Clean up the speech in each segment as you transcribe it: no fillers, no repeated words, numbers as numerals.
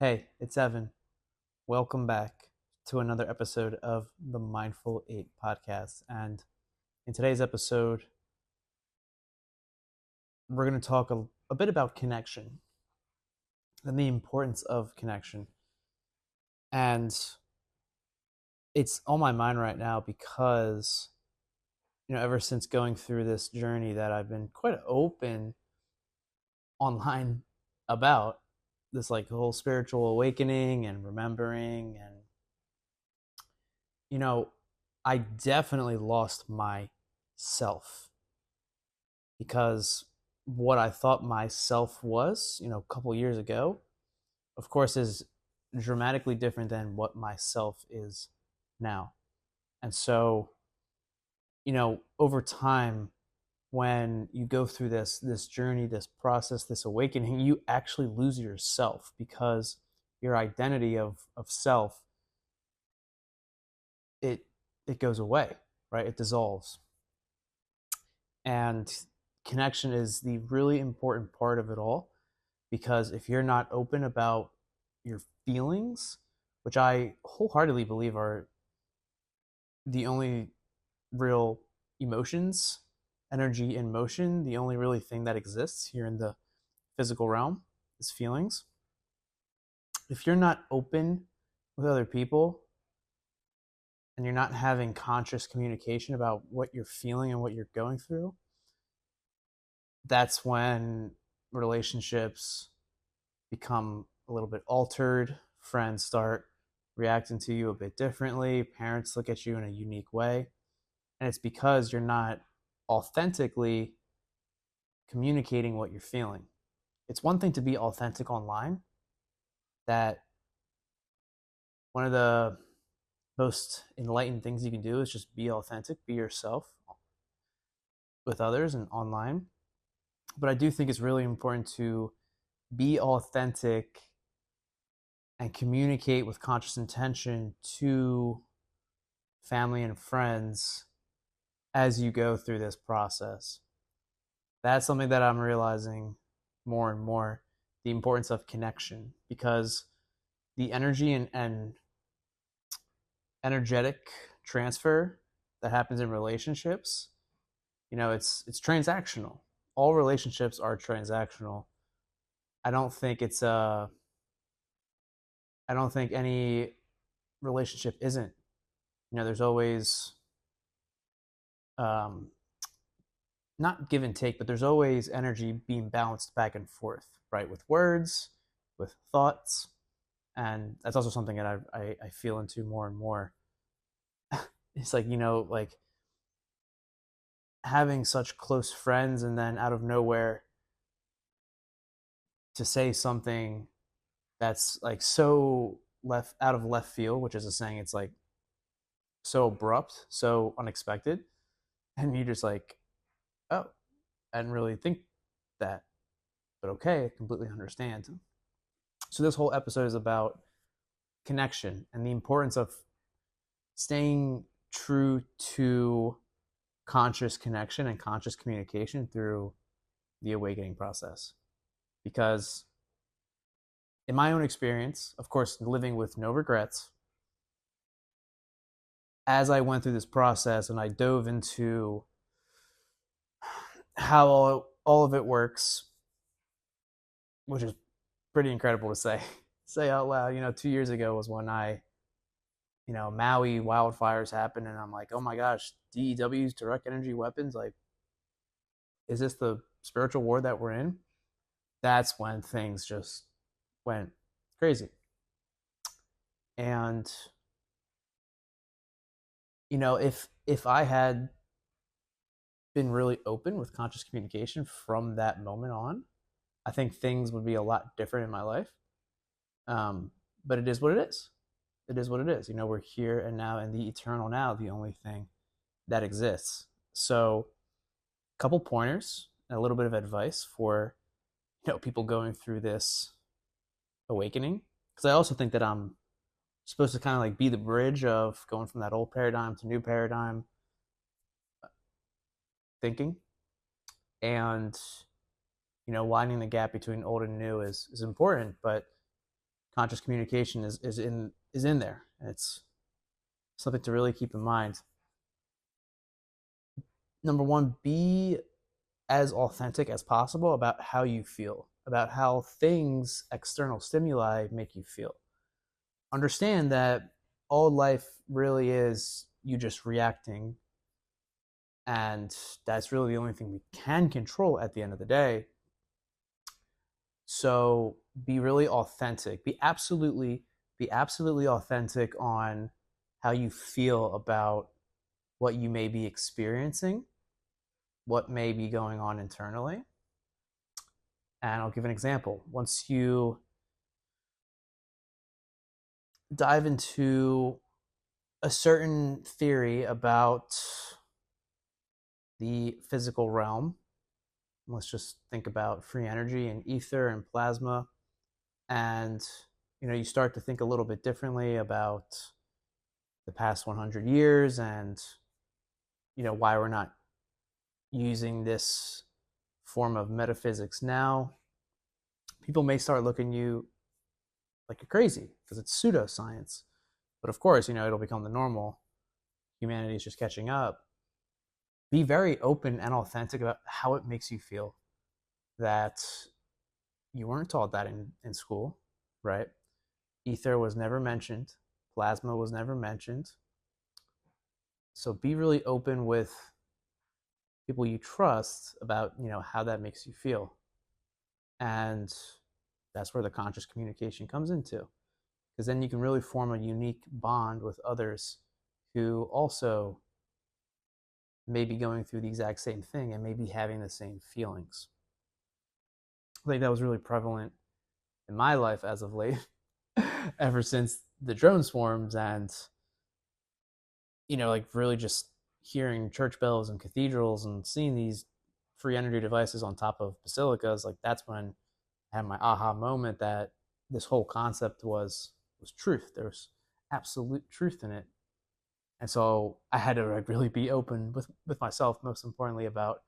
Hey, it's Evan. Welcome back to another episode of the Mindful 8 podcast. And in today's episode, we're going to talk a bit about connection and the importance of connection. And it's on my mind right now because, ever since going through this journey that I've been quite open online about this like whole spiritual awakening and remembering and you know, I definitely lost myself because what I thought myself was, a couple years ago, of course, is dramatically different than what myself is now. And so, over time, when you go through this journey, this process, this awakening, you actually lose yourself because your identity of self it it goes away, right? It dissolves. And connection is the really important part of it all because if you're not open about your feelings, which I wholeheartedly believe are the only real emotions, energy and motion, the only really thing that exists here in the physical realm is feelings. If you're not open with other people and you're not having conscious communication about what you're feeling and what you're going through, that's when relationships become a little bit altered. Friends start reacting to you a bit differently. Parents look at you in a unique way. And it's because you're not authentically communicating what you're feeling. It's one thing to be authentic online, that one of the most enlightened things you can do is just be authentic, be yourself with others and online. But I do think it's really important to be authentic and communicate with conscious intention to family and friends as you go through this process. That's something that I'm realizing more and more, the importance of connection, because the energy and energetic transfer that happens in relationships, it's transactional. All relationships are transactional. I don't think it's I don't think any relationship isn't. There's always um, not give and take, but there's always energy being balanced back and forth, right? With words, with thoughts. And that's also something that I feel into more and more. It's like, like having such close friends and then out of nowhere to say something that's like so left out of left field, which is a saying, it's like so abrupt, so unexpected. And you just like, oh, I didn't really think that, but okay, I completely understand. So this whole episode is about connection and the importance of staying true to conscious connection and conscious communication through the awakening process. Because in my own experience, of course, living with no regrets, as I went through this process and I dove into how all of it works, which is pretty incredible to say out loud. 2 years ago was when Maui wildfires happened, and I'm like, oh my gosh, DEW's direct energy weapons. Like, is this the spiritual war that we're in? That's when things just went crazy. And if I had been really open with conscious communication from that moment on, I think things would be a lot different in my life. But it is what it is. It is what it is. We're here and now, and the eternal now, the only thing that exists. So, a couple pointers and a little bit of advice for people going through this awakening, because I also think that I'm supposed to kind of like be the bridge of going from that old paradigm to new paradigm thinking, and widening the gap between old and new is important. But conscious communication is in there. And it's something to really keep in mind. Number one, be as authentic as possible about how you feel, about how things, external stimuli, make you feel. Understand that all life really is you just reacting, and that's really the only thing we can control at the end of the day. So be really authentic. Be absolutely authentic on how you feel about what you may be experiencing, what may be going on internally. And I'll give an example. Once you dive into a certain theory about the physical realm, let's just think about free energy and ether and plasma, and you start to think a little bit differently about the past 100 years and why we're not using this form of metaphysics now. People may start looking at you like you're crazy because it's pseudoscience. But of course, it'll become the normal. Humanity is just catching up. Be very open and authentic about how it makes you feel that you weren't taught that in school, right? Ether was never mentioned. Plasma was never mentioned. So be really open with people you trust about, how that makes you feel. And that's where the conscious communication comes into. Because then you can really form a unique bond with others who also may be going through the exact same thing and may be having the same feelings. I think that was really prevalent in my life as of late, ever since the drone swarms and, like really just hearing church bells and cathedrals and seeing these free energy devices on top of basilicas. Like that's when I had my aha moment that this whole concept was truth. There was absolute truth in it. And so I had to really be open with myself, most importantly, about,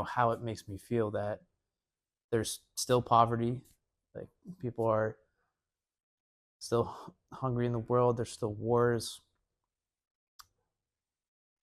how it makes me feel that there's still poverty. Like people are still hungry in the world. There's still wars.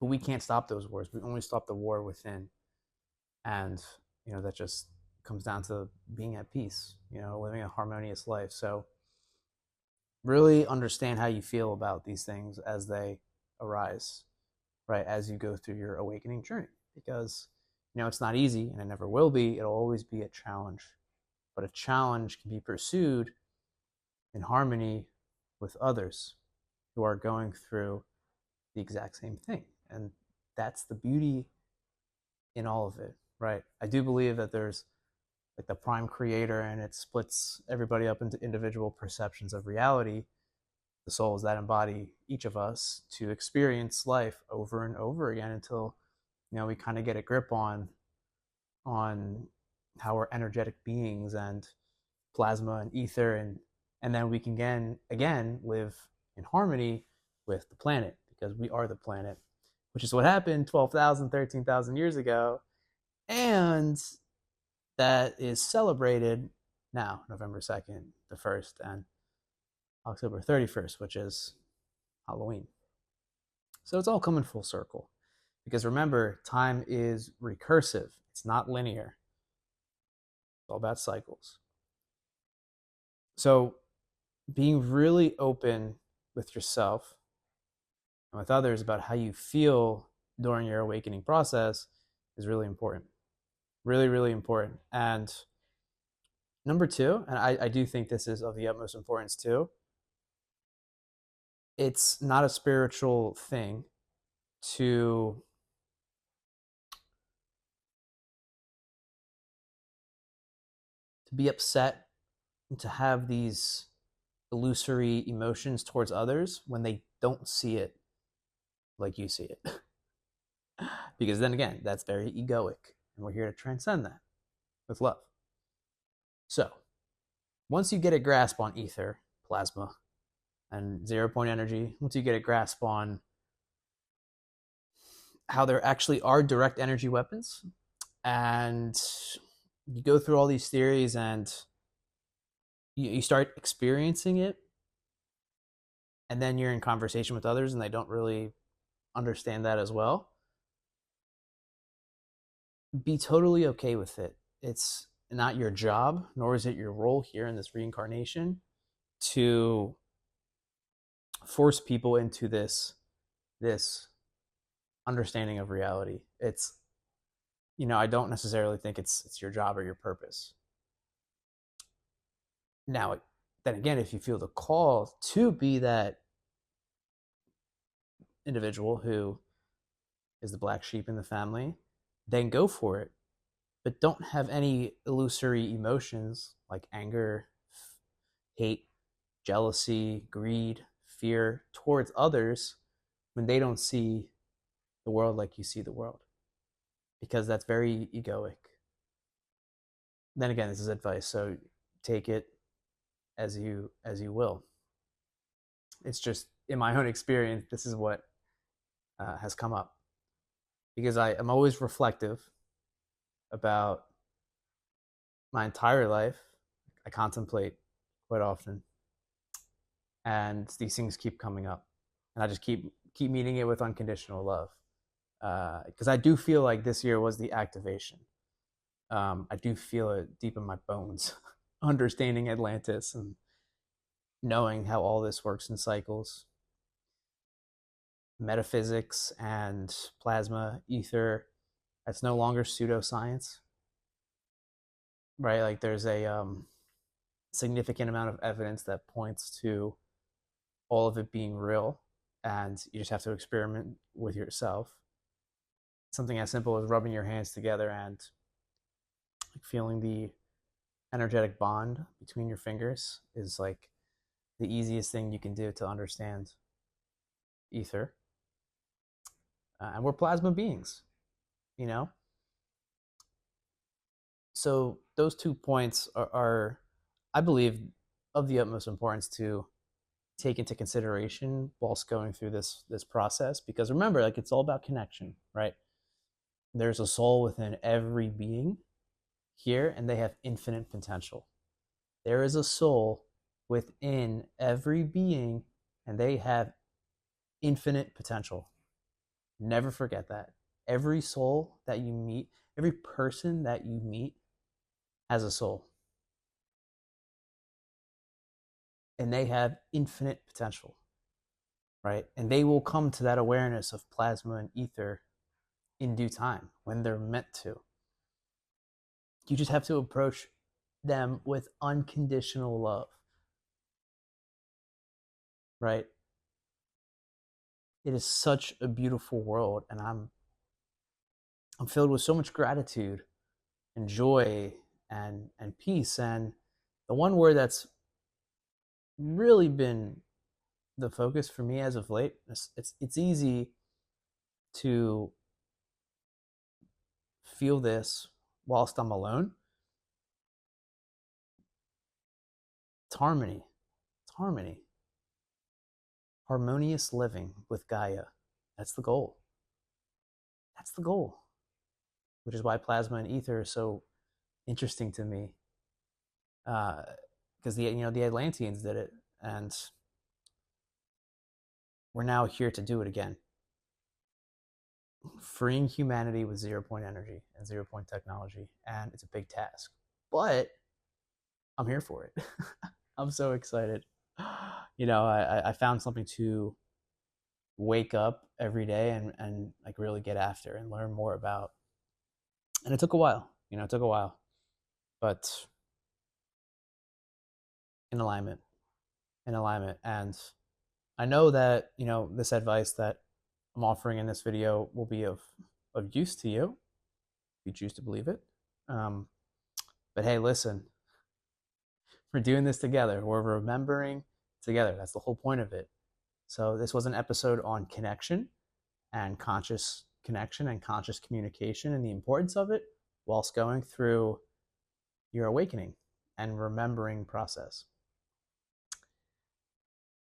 But we can't stop those wars. We only stop the war within. And, that just comes down to being at peace, living a harmonious life. So really understand how you feel about these things as they arise, right? As you go through your awakening journey, because, it's not easy and it never will be. It'll always be a challenge, but a challenge can be pursued in harmony with others who are going through the exact same thing. And that's the beauty in all of it, right? I do believe that there's like the prime creator and it splits everybody up into individual perceptions of reality, the souls that embody each of us to experience life over and over again until we kind of get a grip on how we're energetic beings and plasma and ether, and then we can again live in harmony with the planet, because we are the planet, which is what happened 12,000, 13,000 years ago. And that is celebrated now, November 2nd, the 1st, and October 31st, which is Halloween. So it's all coming full circle. Because remember, time is recursive. It's not linear. It's all about cycles. So being really open with yourself and with others about how you feel during your awakening process is really important. Really, really important. And number two, and I do think this is of the utmost importance too, it's not a spiritual thing to be upset and to have these illusory emotions towards others when they don't see it like you see it. Because then again, that's very egoic, and we're here to transcend that with love. So once you get a grasp on ether, plasma, and 0 point energy, once you get a grasp on how there actually are direct energy weapons, and you go through all these theories and you start experiencing it, and then you're in conversation with others and they don't really understand that as well, be totally okay with it. It's not your job, nor is it your role here in this reincarnation to force people into this understanding of reality. It's, I don't necessarily think it's your job or your purpose. Now, then again, if you feel the call to be that individual who is the black sheep in the family, then go for it. But don't have any illusory emotions like anger, hate, jealousy, greed, fear towards others when they don't see the world like you see the world, because that's very egoic. Then again, this is advice, so take it as you will. It's just in my own experience, this is what has come up, because I am always reflective about my entire life. I contemplate quite often, and these things keep coming up, and I just keep meeting it with unconditional love, because I do feel like this year was the activation. I do feel it deep in my bones, understanding Atlantis and knowing how all this works in cycles, metaphysics and plasma, ether. That's no longer pseudoscience, right? Like there's a significant amount of evidence that points to all of it being real, and you just have to experiment with yourself. Something as simple as rubbing your hands together and feeling the energetic bond between your fingers is like the easiest thing you can do to understand ether. And we're plasma beings, you know? So those 2 points are, I believe, of the utmost importance to take into consideration whilst going through this process. Because remember, like, it's all about connection, right? There's a soul within every being here, and they have infinite potential. There is a soul within every being, and they have infinite potential. Never forget that. Every soul that you meet, every person that you meet has a soul, and they have infinite potential, right? And they will come to that awareness of plasma and ether in due time when they're meant to. You just have to approach them with unconditional love, right? It is such a beautiful world, and I'm filled with so much gratitude and joy and peace. And the one word that's really been the focus for me as of late, it's easy to feel this whilst I'm alone. It's harmony. It's harmony. Harmonious living with Gaia. That's the goal. That's the goal. Which is why plasma and ether are so interesting to me. Because the Atlanteans did it, and we're now here to do it again. Freeing humanity with 0 point energy and 0 point technology, and it's a big task, but I'm here for it. I'm so excited. I found something to wake up every day and like really get after and learn more about. And it took a while, but in alignment, And I know that, this advice that I'm offering in this video will be of use to you if you choose to believe it. But hey, listen, we're doing this together. We're remembering together. That's the whole point of it. So this was an episode on connection and conscious connection and conscious communication and the importance of it whilst going through your awakening and remembering process.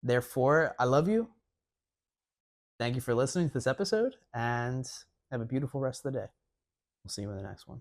Therefore, I love you. Thank you for listening to this episode, and have a beautiful rest of the day. We'll see you in the next one.